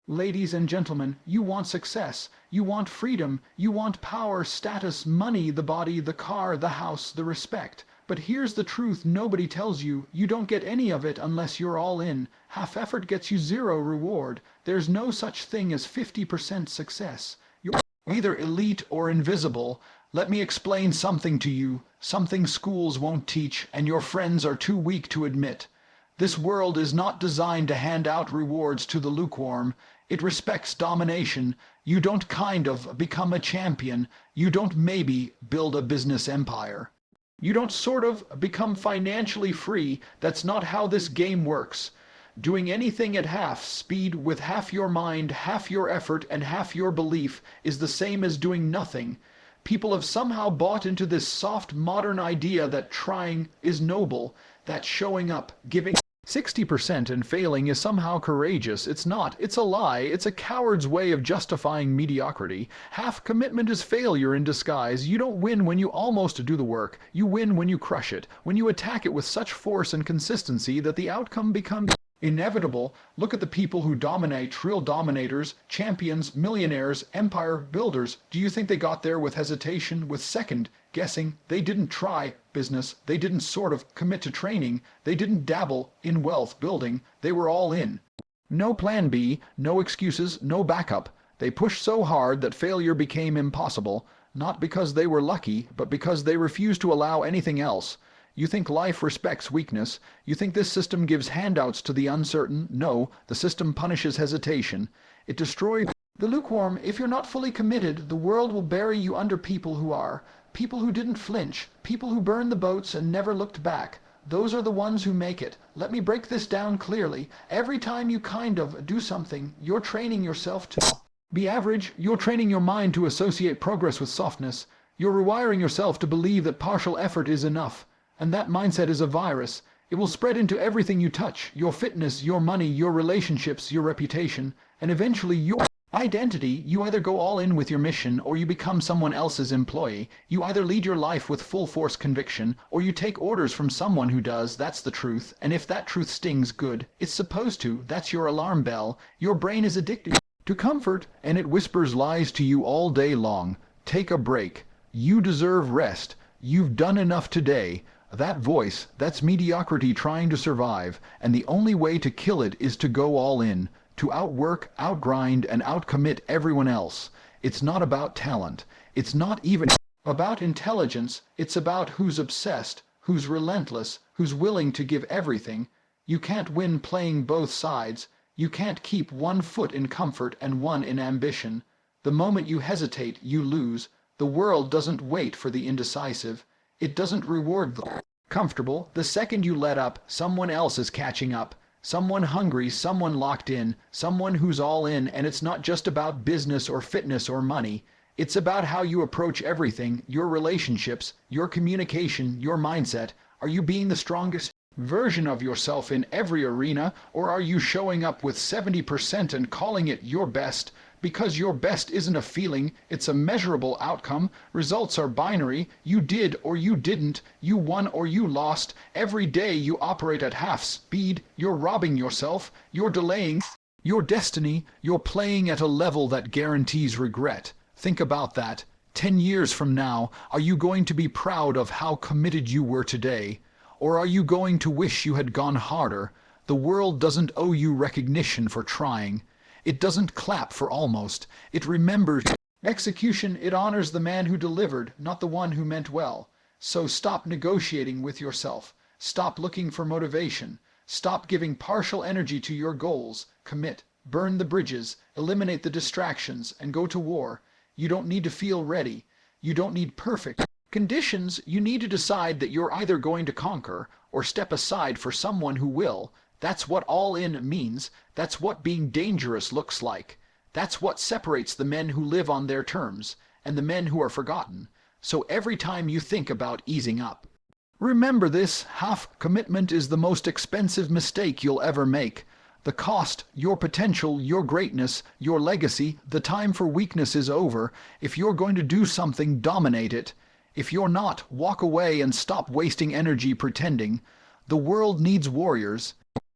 Ladies and gentlemen, you want success, you want freedom, you want power, status, money, the body, the car, the house, the respect. But here's the truth nobody tells you. You don't get any of it unless you're all in. Half effort gets you zero reward. There's no such thing as 50% success. You're either elite or invisible. Let me explain something to you, something schools won't teach and your friends are too weak to admit. This world is not designed to hand out rewards to the lukewarm. It respects domination. You don't kind of become a champion. You don't maybe build a business empire. You don't sort of become financially free. That's not how this game works. Doing anything at half speed with half your mind, half your effort, and half your belief is the same as doing nothing. People have somehow bought into this soft modern idea that trying is noble, that showing up, giving 60% and failing is somehow courageous. It's not. It's a lie. It's a coward's way of justifying mediocrity. Half commitment is failure in disguise. You don't win when you almost do the work. You win when you crush it, when you attack it with such force and consistency that the outcome becomes inevitable. Look at the people who dominate, real dominators, champions, millionaires, empire builders. Do you think they got there with hesitation, with second guessing? They didn't try business. They didn't sort of commit to training. They didn't dabble in wealth building. They were all in. No plan B, no excuses, no backup. They pushed so hard that failure became impossible, not because they were lucky, but because they refused to allow anything else. You think life respects weakness. You think this system gives handouts to the uncertain. No, the system punishes hesitation. It destroys the lukewarm. If you're not fully committed, the world will bury you under people who are. People who didn't flinch. People who burned the boats and never looked back. Those are the ones who make it. Let me break this down clearly. Every time you kind of do something, you're training yourself to be average. You're training your mind to associate progress with softness. You're rewiring yourself to believe that partial effort is enough. And that mindset is a virus. It will spread into everything you touch, your fitness, your money, your relationships, your reputation, and eventually your identity. You either go all in with your mission or you become someone else's employee. You either lead your life with full force conviction or you take orders from someone who does. That's the truth. And if that truth stings, good. It's supposed to. That's your alarm bell. Your brain is addicted to comfort and it whispers lies to you all day long. Take a break. You deserve rest. You've done enough today. That voice, that's mediocrity trying to survive, and the only way to kill it is to go all in, to outwork, outgrind, and outcommit everyone else. It's not about talent. It's not even about intelligence. It's about who's obsessed, who's relentless, who's willing to give everything. You can't win playing both sides. You can't keep one foot in comfort and one in ambition. The moment you hesitate, you lose. The world doesn't wait for the indecisive. It doesn't reward the comfortable. The second you let up, someone else is catching up. Someone hungry, someone locked in, someone who's all in, and it's not just about business or fitness or money. It's about how you approach everything, your relationships, your communication, your mindset. Are you being the strongest version of yourself in every arena, or are you showing up with 70% and calling it your best? Because your best isn't a feeling, it's a measurable outcome. Results are binary. You did or you didn't. You won or you lost. Every day you operate at half speed. You're robbing yourself. You're delaying your destiny. You're playing at a level that guarantees regret. Think about that. 10 years from now, are you going to be proud of how committed you were today? Or are you going to wish you had gone harder? The world doesn't owe you recognition for trying. It doesn't clap for almost. It remembers execution. It honors the man who delivered, not the one who meant well. So stop negotiating with yourself. Stop looking for motivation. Stop giving partial energy to your goals. Commit. Burn the bridges. Eliminate the distractions and go to war. You don't need to feel ready. You don't need perfect conditions. You need to decide that you're either going to conquer or step aside for someone who will. That's what all in means. That's what being dangerous looks like. That's what separates the men who live on their terms and the men who are forgotten. So every time you think about easing up, remember this: half commitment is the most expensive mistake you'll ever make. The cost, your potential, your greatness, your legacy. The time for weakness is over. If you're going to do something, dominate it. If you're not, walk away and stop wasting energy pretending. The world needs warriors,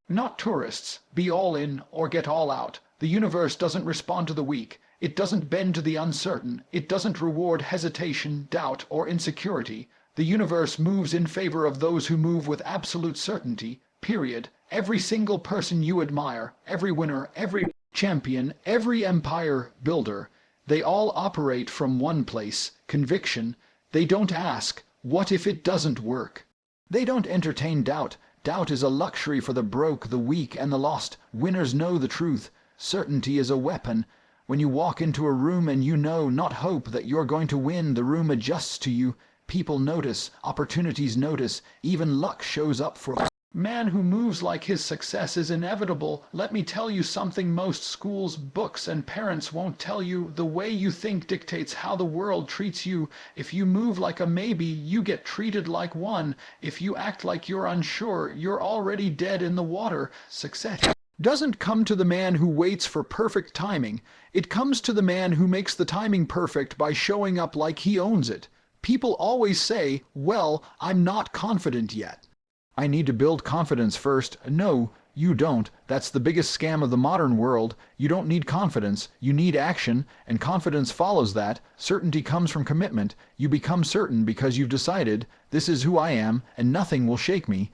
not tourists. Be all in or get all out. The universe doesn't respond to the weak. It doesn't bend to the uncertain. It doesn't reward hesitation, doubt, or insecurity. The universe moves in favor of those who move with absolute certainty, period. Every single person you admire, every winner, every champion, every empire builder, they all operate from one place, conviction. They don't ask, what if it doesn't work? They don't entertain doubt. Doubt is a luxury for the broke, the weak, and the lost. Winners know the truth. Certainty is a weapon. When you walk into a room and you know, not hope, that you're going to win, the room adjusts to you. People notice, opportunities notice, even luck shows up for a man who moves like his success is inevitable. Let me tell you something most schools, books, and parents won't tell you. The way you think dictates how the world treats you. If you move like a maybe, you get treated like one. If you act like you're unsure, you're already dead in the water. Success doesn't come to the man who waits for perfect timing. It comes to the man who makes the timing perfect by showing up like he owns it. People always say, well, I'm not confident yet. I need to build confidence first. No, you don't. That's the biggest scam of the modern world. You don't need confidence. You need action, and confidence follows that. Certainty comes from commitment. You become certain because you've decided, this is who I am, and nothing will shake me.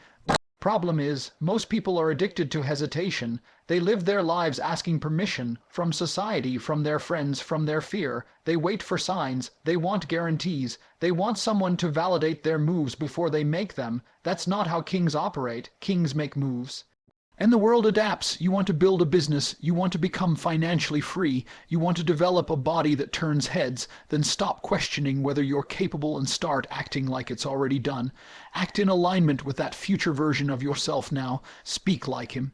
Problem is, most people are addicted to hesitation. They live their lives asking permission from society, from their friends, from their fear. They wait for signs. They want guarantees. They want someone to validate their moves before they make them. That's not how kings operate. Kings make moves. And the world adapts. You want to build a business. You want to become financially free. You want to develop a body that turns heads. Then stop questioning whether you're capable and start acting like it's already done. Act in alignment with that future version of yourself now. Speak like him.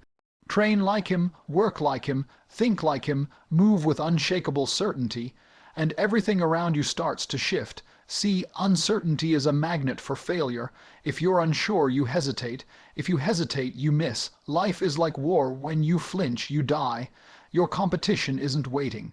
Train like him. Work like him. Think like him. Move with unshakable certainty. And everything around you starts to shift. See, uncertainty is a magnet for failure. If you're unsure, you hesitate. If you hesitate, you miss. Life is like war. When you flinch, you die. Your competition isn't waiting.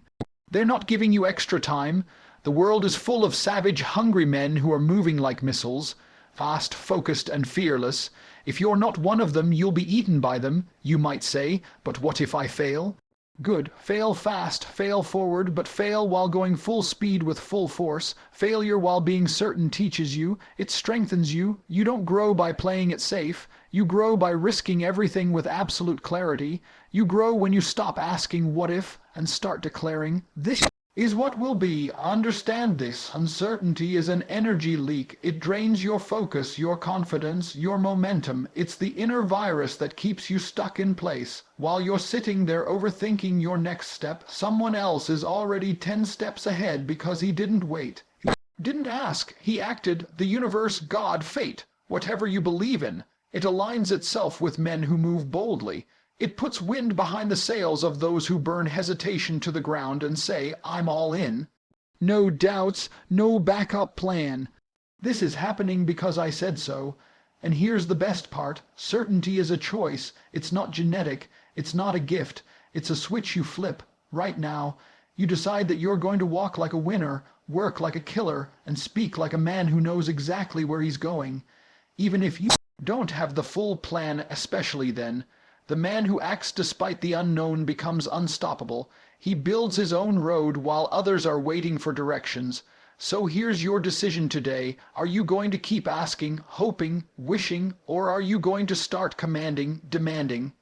They're not giving you extra time. The world is full of savage, hungry men who are moving like missiles, fast, focused, and fearless. If you're not one of them, you'll be eaten by them. You might say, but what if I fail? Good. Fail fast, fail forward, but fail while going full speed with full force. Failure while being certain teaches you. It strengthens you. You don't grow by playing it safe. You grow by risking everything with absolute clarity. You grow when you stop asking what if and start declaring, this is what will be. Understand this. Uncertainty is an energy leak. It drains your focus, your confidence, your momentum. It's the inner virus that keeps you stuck in place. While you're sitting there overthinking your next step, someone else is already 10 steps ahead because he didn't wait. He didn't ask. He acted. The universe, God, fate, whatever you believe in. It aligns itself with men who move boldly. It puts wind behind the sails of those who burn hesitation to the ground and say, I'm all in. No doubts, no backup plan. This is happening because I said so. And here's the best part. Certainty is a choice. It's not genetic. It's not a gift. It's a switch you flip right now. You decide that you're going to walk like a winner, work like a killer, and speak like a man who knows exactly where he's going. Even if you don't have the full plan, especially then. The man who acts despite the unknown becomes unstoppable. He builds his own road while others are waiting for directions. So here's your decision today. Are you going to keep asking, hoping, wishing, or are you going to start commanding, demanding?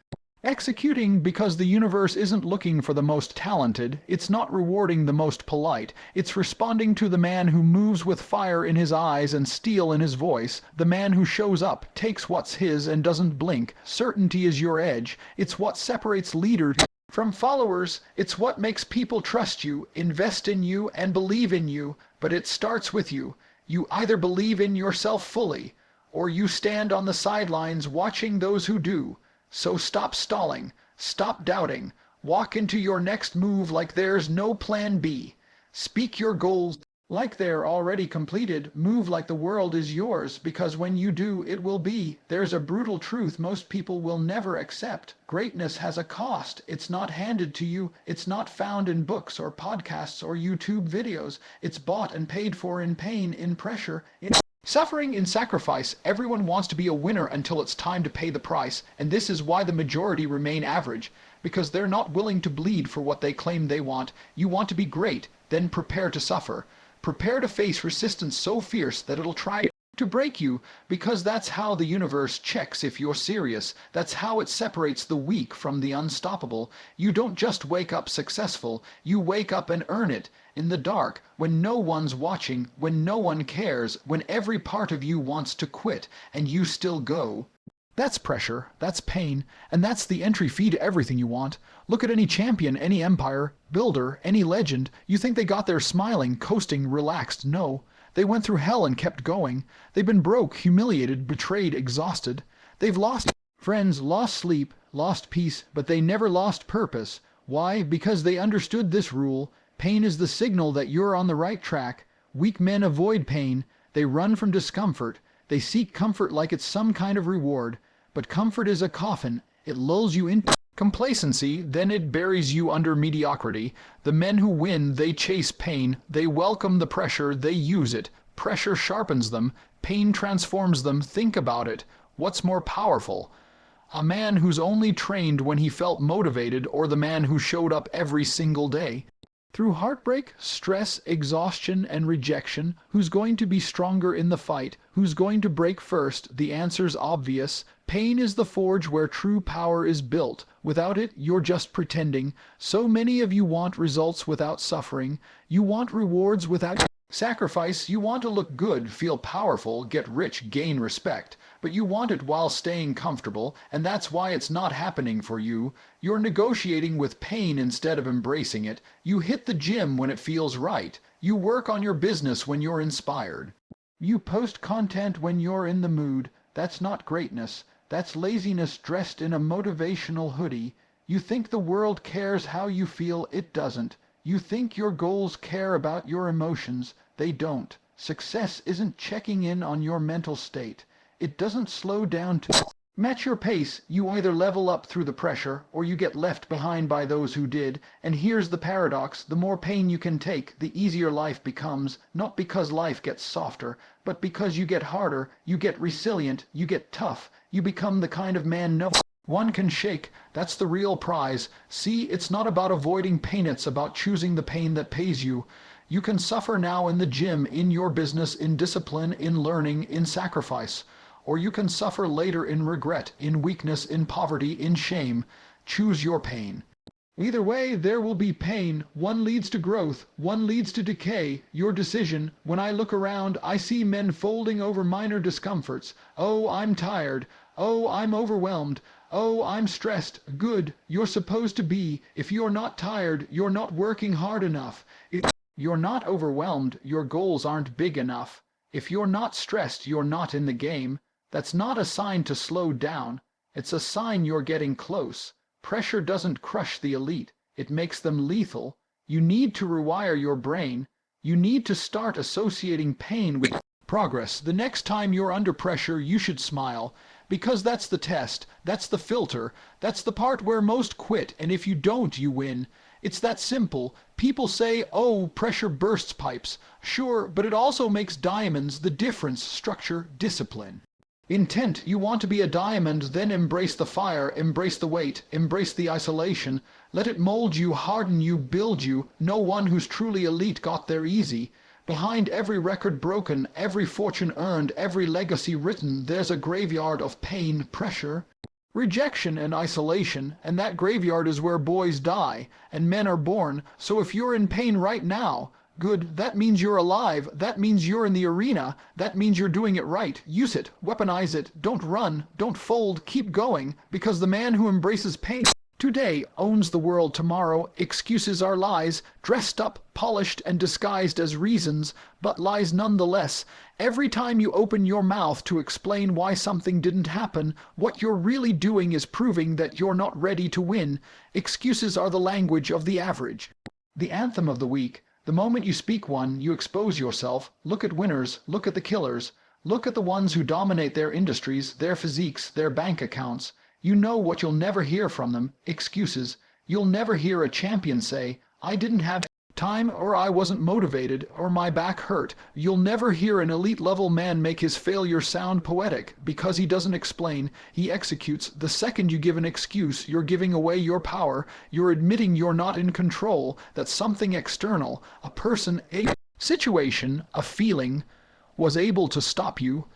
Executing, because the universe isn't looking for the most talented. It's not rewarding the most polite. It's responding to the man who moves with fire in his eyes and steel in his voice. The man who shows up, takes what's his, and doesn't blink. Certainty is your edge. It's what separates leaders from followers. It's what makes people trust you, invest in you, and believe in you. But it starts with you. You either believe in yourself fully, or you stand on the sidelines watching those who do. So stop stalling, stop doubting, walk into your next move like there's no plan B. Speak your goals like they're already completed. Move like the world is yours, because when you do, it will be. There's a brutal truth most people will never accept. Greatness has a cost. It's not handed to you. It's not found in books or podcasts or YouTube videos. It's bought and paid for in pain, in pressure, in suffering, in sacrifice. Everyone wants to be a winner until it's time to pay the price, and this is why the majority remain average. because they're not willing to bleed for what they claim they want. You want to be great, then prepare to suffer. Prepare to face resistance so fierce that it'll try to break you, because that's how the universe checks if you're serious. That's how it separates the weak from the unstoppable. You don't just wake up successful, you wake up and earn it. In the dark, when no one's watching, when no one cares, when every part of you wants to quit, and you still go. That's pressure, that's pain, and that's the entry fee to everything you want. Look at any champion, any empire, builder, any legend. You think they got there smiling, coasting, relaxed? No. They went through hell and kept going. They've been broke, humiliated, betrayed, exhausted. They've lost friends, lost sleep, lost peace, but they never lost purpose. Why? Because they understood this rule. Pain is the signal that you're on the right track. Weak men avoid pain. They run from discomfort. They seek comfort like it's some kind of reward. But comfort is a coffin. It lulls you into complacency, then it buries you under mediocrity. The men who win, they chase pain. They welcome the pressure, they use it. Pressure sharpens them. Pain transforms them. Think about it. What's more powerful? A man who's only trained when he felt motivated, or the man who showed up every single day? Through heartbreak, stress, exhaustion, and rejection, who's going to be stronger in the fight? Who's going to break first? The answer's obvious. Pain is the forge where true power is built. Without it, you're just pretending. So many of you want results without suffering. You want rewards without sacrifice. You want to look good, feel powerful, get rich, gain respect. But you want it while staying comfortable, and that's why it's not happening for you. You're negotiating with pain instead of embracing it. You hit the gym when it feels right. You work on your business when you're inspired. You post content when you're in the mood. That's not greatness. That's laziness dressed in a motivational hoodie. You think the world cares how you feel. It doesn't. You think your goals care about your emotions. They don't. Success isn't checking in on your mental state. It doesn't slow down to match your pace. You either level up through the pressure, or you get left behind by those who did. And here's the paradox. The more pain you can take, the easier life becomes. Not because life gets softer, but because you get harder, you get resilient, you get tough. You become the kind of man no one can shake. That's the real prize. See, it's not about avoiding pain, it's about choosing the pain that pays you. You can suffer now in the gym, in your business, in discipline, in learning, in sacrifice. Or you can suffer later in regret, in weakness, in poverty, in shame. Choose your pain. Either way, there will be pain. One leads to growth, one leads to decay. Your decision. When I look around, I see men folding over minor discomforts. Oh, I'm tired. Oh, I'm overwhelmed. Oh, I'm stressed. Good. You're supposed to be. If you're not tired, you're not working hard enough. If you're not overwhelmed, your goals aren't big enough. If you're not stressed, you're not in the game. That's not a sign to slow down. It's a sign you're getting close. Pressure doesn't crush the elite. It makes them lethal. You need to rewire your brain. You need to start associating pain with progress. The next time you're under pressure, you should smile. Because that's the test. That's the filter. That's the part where most quit. And if you don't, you win. It's that simple. People say, oh, pressure bursts pipes. Sure, but it also makes diamonds. The difference, structure, discipline. Intent. You want to be a diamond, then embrace the fire, embrace the weight, embrace the isolation. Let it mold you, harden you, build you. No one who's truly elite got there easy. Behind every record broken, every fortune earned, every legacy written, there's a graveyard of pain, pressure, rejection, and isolation. And that graveyard is where boys die, and men are born. So if you're in pain right now, good, that means you're alive. That means you're in the arena. That means you're doing it right. Use it. Weaponize it. Don't run. Don't fold. Keep going. Because the man who embraces pain today owns the world tomorrow. Excuses are lies, dressed up, polished, and disguised as reasons, but lies nonetheless. Every time you open your mouth to explain why something didn't happen, what you're really doing is proving that you're not ready to win. Excuses are the language of the average. The anthem of the week. The moment you speak one, you expose yourself. Look at winners. Look at the killers. Look at the ones who dominate their industries, their physiques, their bank accounts. You know what you'll never hear from them. Excuses. You'll never hear a champion say, I didn't have time, or I wasn't motivated, or my back hurt. You'll never hear an elite level man make his failure sound poetic, because he doesn't explain, he executes. The second you give an excuse, you're giving away your power. You're admitting you're not in control, that something external, a person, a situation, a feeling, was able to stop you.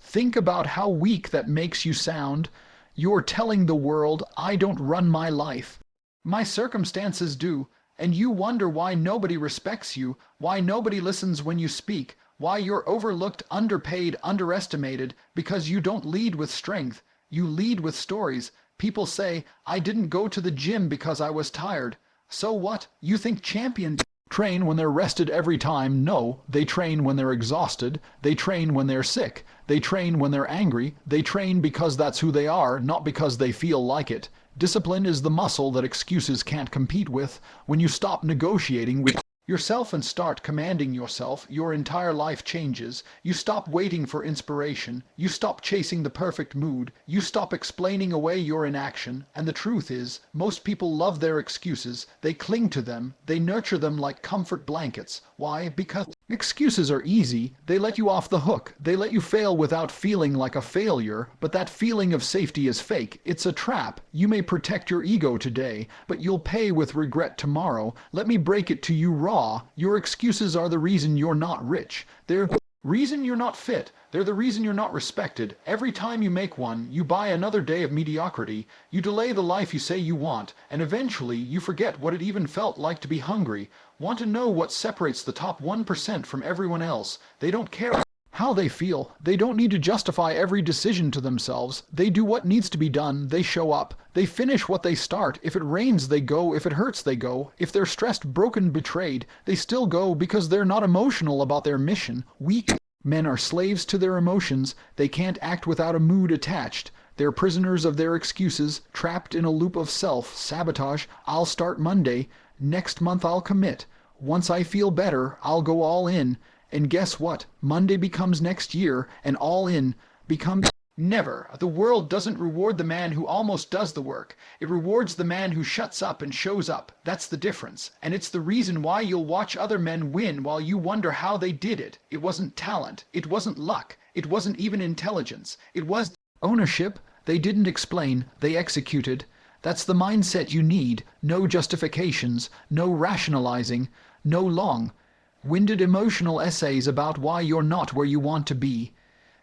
Think about how weak that makes you sound. You're telling the world, I don't run my life. My circumstances do. And you wonder why nobody respects you, why nobody listens when you speak, why you're overlooked, underpaid, underestimated, because you don't lead with strength. You lead with stories. People say, I didn't go to the gym because I was tired. So what? You think champions train when they're rested every time? No, they train when they're exhausted. They train when they're sick. They train when they're angry. They train because that's who they are, not because they feel like it. Discipline is the muscle that excuses can't compete with. When you stop negotiating with yourself and start commanding yourself, your entire life changes. You stop waiting for inspiration. You stop chasing the perfect mood. You stop explaining away your inaction. And the truth is, most people love their excuses. They cling to them. They nurture them like comfort blankets. Why? Because excuses are easy. They let you off the hook. They let you fail without feeling like a failure. But that feeling of safety is fake. It's a trap. You may protect your ego today, but you'll pay with regret tomorrow. Let me break it to you raw. Your excuses are the reason you're not rich. They're the reason you're not fit. They're the reason you're not respected. Every time you make one, you buy another day of mediocrity. You delay the life you say you want, and eventually you forget what it even felt like to be hungry. Want to know what separates the top 1% from everyone else? They don't care how they feel. They don't need to justify every decision to themselves. They do what needs to be done. They show up. They finish what they start. If it rains, they go. If it hurts, they go. If they're stressed, broken, betrayed, they still go because they're not emotional about their mission. Weak men are slaves to their emotions. They can't act without a mood attached. They're prisoners of their excuses, trapped in a loop of self-sabotage. I'll start Monday. Next month I'll commit. Once I feel better, I'll go all in. And guess what? Monday becomes next year, and all in becomes never. The world doesn't reward the man who almost does the work. It rewards the man who shuts up and shows up. That's the difference. And it's the reason why you'll watch other men win while you wonder how they did it. It wasn't talent. It wasn't luck. It wasn't even intelligence. It was ownership. They didn't explain. They executed. That's the mindset you need. No justifications. No rationalizing. No long-winded emotional essays about why you're not where you want to be.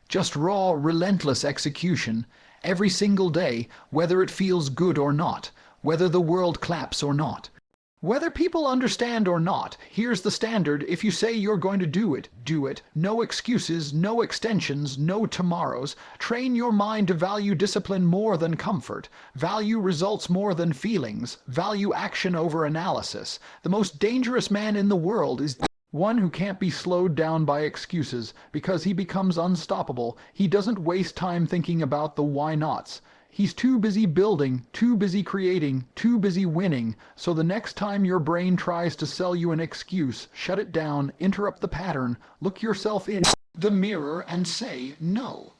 Just raw, relentless execution. Every single day, whether it feels good or not. Whether the world claps or not. Whether people understand or not. Here's the standard. If you say you're going to do it, do it. No excuses, no extensions, no tomorrows. Train your mind to value discipline more than comfort. Value results more than feelings. Value action over analysis. The most dangerous man in the world is one who can't be slowed down by excuses, because he becomes unstoppable. He doesn't waste time thinking about the why-nots. He's too busy building, too busy creating, too busy winning. So the next time your brain tries to sell you an excuse, shut it down, interrupt the pattern, look yourself in the mirror and say, no.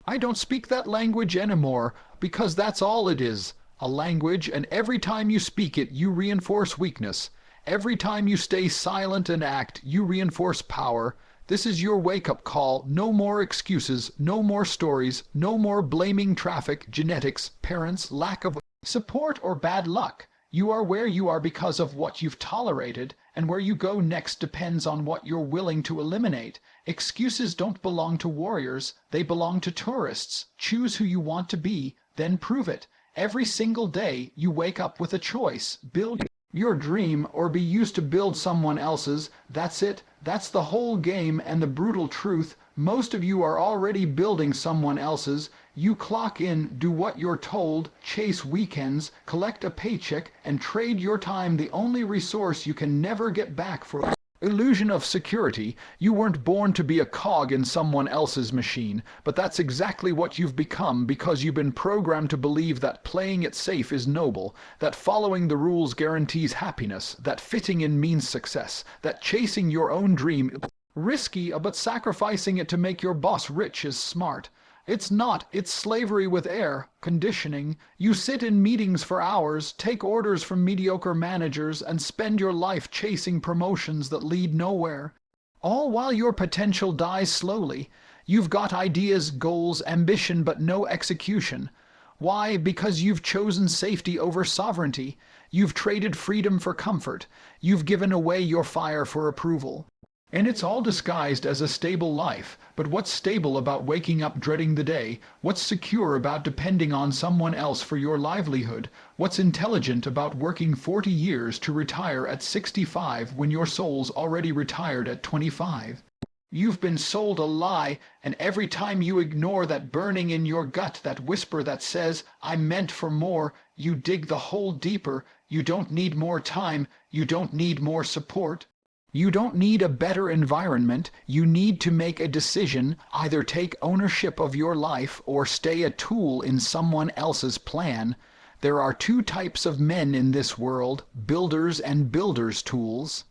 I don't speak that language anymore, because that's all it is. A language, and every time you speak it, you reinforce weakness. Every time you stay silent and act, you reinforce power. This is your wake-up call. No more excuses, no more stories, no more blaming traffic, genetics, parents, lack of support, or bad luck. You are where you are because of what you've tolerated, and where you go next depends on what you're willing to eliminate. Excuses don't belong to warriors, they belong to tourists. Choose who you want to be, then prove it. Every single day, you wake up with a choice. Build your dream or be used to build someone else's. That's it. That's the whole game, and the brutal truth. Most of you are already building someone else's. You clock in, do what you're told, chase weekends, collect a paycheck, and trade your time, the only resource you can never get back, for illusion of security. You weren't born to be a cog in someone else's machine, but that's exactly what you've become because you've been programmed to believe that playing it safe is noble, that following the rules guarantees happiness, that fitting in means success, that chasing your own dream risky, but sacrificing it to make your boss rich is smart. It's not. It's slavery with air conditioning. You sit in meetings for hours, take orders from mediocre managers, and spend your life chasing promotions that lead nowhere. All while your potential dies slowly. You've got ideas, goals, ambition, but no execution. Why? Because you've chosen safety over sovereignty. You've traded freedom for comfort. You've given away your fire for approval. And it's all disguised as a stable life. But what's stable about waking up dreading the day? What's secure about depending on someone else for your livelihood? What's intelligent about working 40 years to retire at 65 when your soul's already retired at 25? You've been sold a lie, and every time you ignore that burning in your gut, that whisper that says, "I'm meant for more," you dig the hole deeper. You don't need more time. You don't need more support. You don't need a better environment. You need to make a decision, either take ownership of your life or stay a tool in someone else's plan. There are two types of men in this world, builders and builders' tools.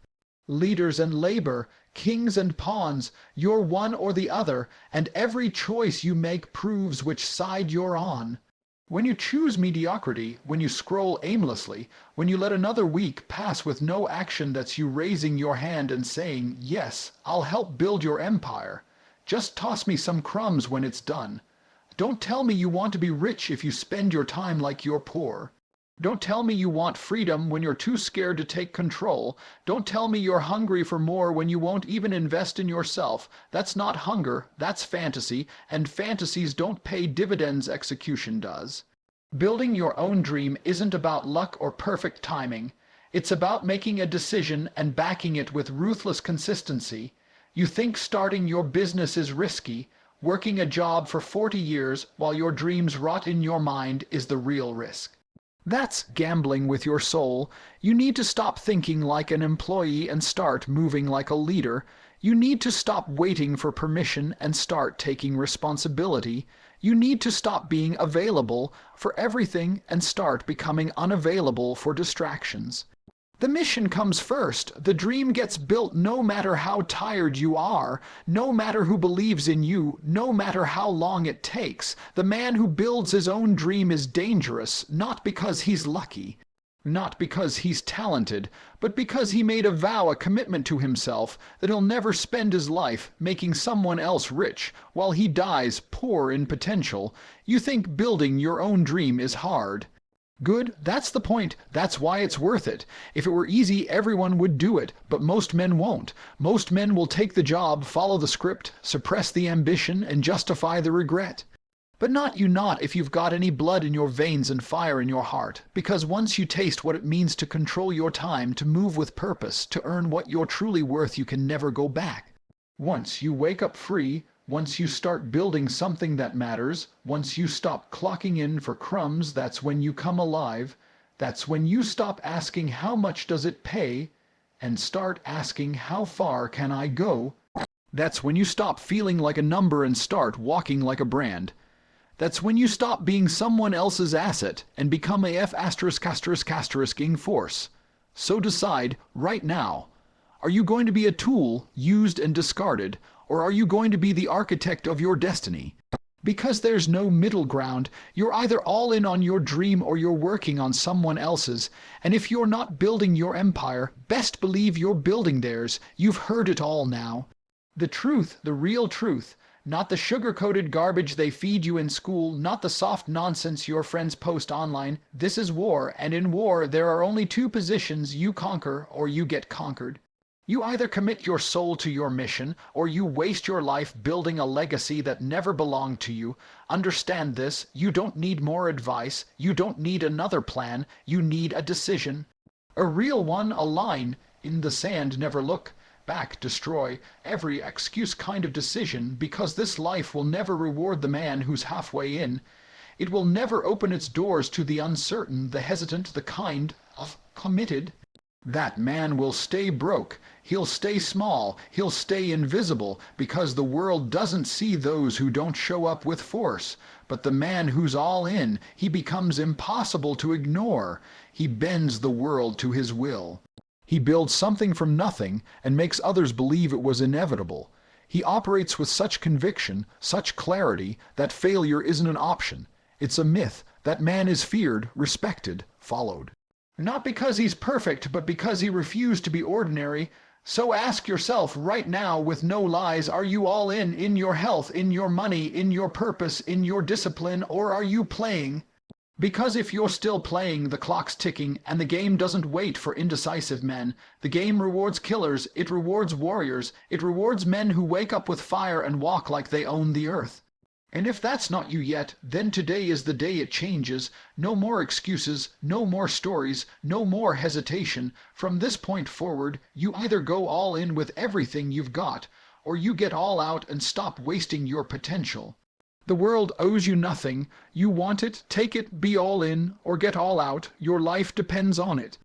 Leaders and labor, kings and pawns, you're one or the other, and every choice you make proves which side you're on. When you choose mediocrity, when you scroll aimlessly, when you let another week pass with no action, that's you raising your hand and saying, "Yes, I'll help build your empire. Just toss me some crumbs when it's done." Don't tell me you want to be rich if you spend your time like you're poor. Don't tell me you want freedom when you're too scared to take control. Don't tell me you're hungry for more when you won't even invest in yourself. That's not hunger, that's fantasy, and fantasies don't pay dividends, execution does. Building your own dream isn't about luck or perfect timing. It's about making a decision and backing it with ruthless consistency. You think starting your business is risky. Working a job for 40 years while your dreams rot in your mind is the real risk. That's gambling with your soul. You need to stop thinking like an employee and start moving like a leader. You need to stop waiting for permission and start taking responsibility. You need to stop being available for everything and start becoming unavailable for distractions. The mission comes first. The dream gets built no matter how tired you are, no matter who believes in you, no matter how long it takes. The man who builds his own dream is dangerous, not because he's lucky, not because he's talented, but because he made a vow, a commitment to himself, that he'll never spend his life making someone else rich while he dies poor in potential. You think building your own dream is hard. Good, that's the point. That's why it's worth it. If it were easy, everyone would do it, but most men won't. Most men will take the job, follow the script, suppress the ambition, and justify the regret. But not if you've got any blood in your veins and fire in your heart, because once you taste what it means to control your time, to move with purpose, to earn what you're truly worth, you can never go back. Once you wake up free, once you start building something that matters, once you stop clocking in for crumbs, that's when you come alive. That's when you stop asking how much does it pay and start asking how far can I go. That's when you stop feeling like a number and start walking like a brand. That's when you stop being someone else's asset and become a F***ing force. So decide right now. Are you going to be a tool, used and discarded, or are you going to be the architect of your destiny? Because there's no middle ground. You're either all in on your dream or you're working on someone else's. And if you're not building your empire, best believe you're building theirs. You've heard it all now. The truth, the real truth. Not the sugar-coated garbage they feed you in school, not the soft nonsense your friends post online. This is war, and in war there are only two positions: you conquer or you get conquered. You either commit your soul to your mission, or you waste your life building a legacy that never belonged to you. Understand this. You don't need more advice. You don't need another plan. You need a decision. A real one, a line. In the sand, never look back, destroy every excuse kind of decision, because this life will never reward the man who's halfway in. It will never open its doors to the uncertain, the hesitant, the kind of committed. That man will stay broke. He'll stay small. He'll stay invisible, because the world doesn't see those who don't show up with force. But the man who's all in, he becomes impossible to ignore. He bends the world to his will. He builds something from nothing and makes others believe it was inevitable. He operates with such conviction, such clarity, that failure isn't an option. It's a myth that man is feared, respected, followed. Not because he's perfect, but because he refused to be ordinary. So ask yourself right now, with no lies, are you all in your health, in your money, in your purpose, in your discipline, or are you playing? Because if you're still playing, the clock's ticking, and the game doesn't wait for indecisive men. The game rewards killers, it rewards warriors, it rewards men who wake up with fire and walk like they own the earth. And if that's not you yet, then today is the day it changes. No more excuses, no more stories, no more hesitation. From this point forward, you either go all in with everything you've got, or you get all out and stop wasting your potential. The world owes you nothing. You want it, take it, be all in, or get all out. Your life depends on it.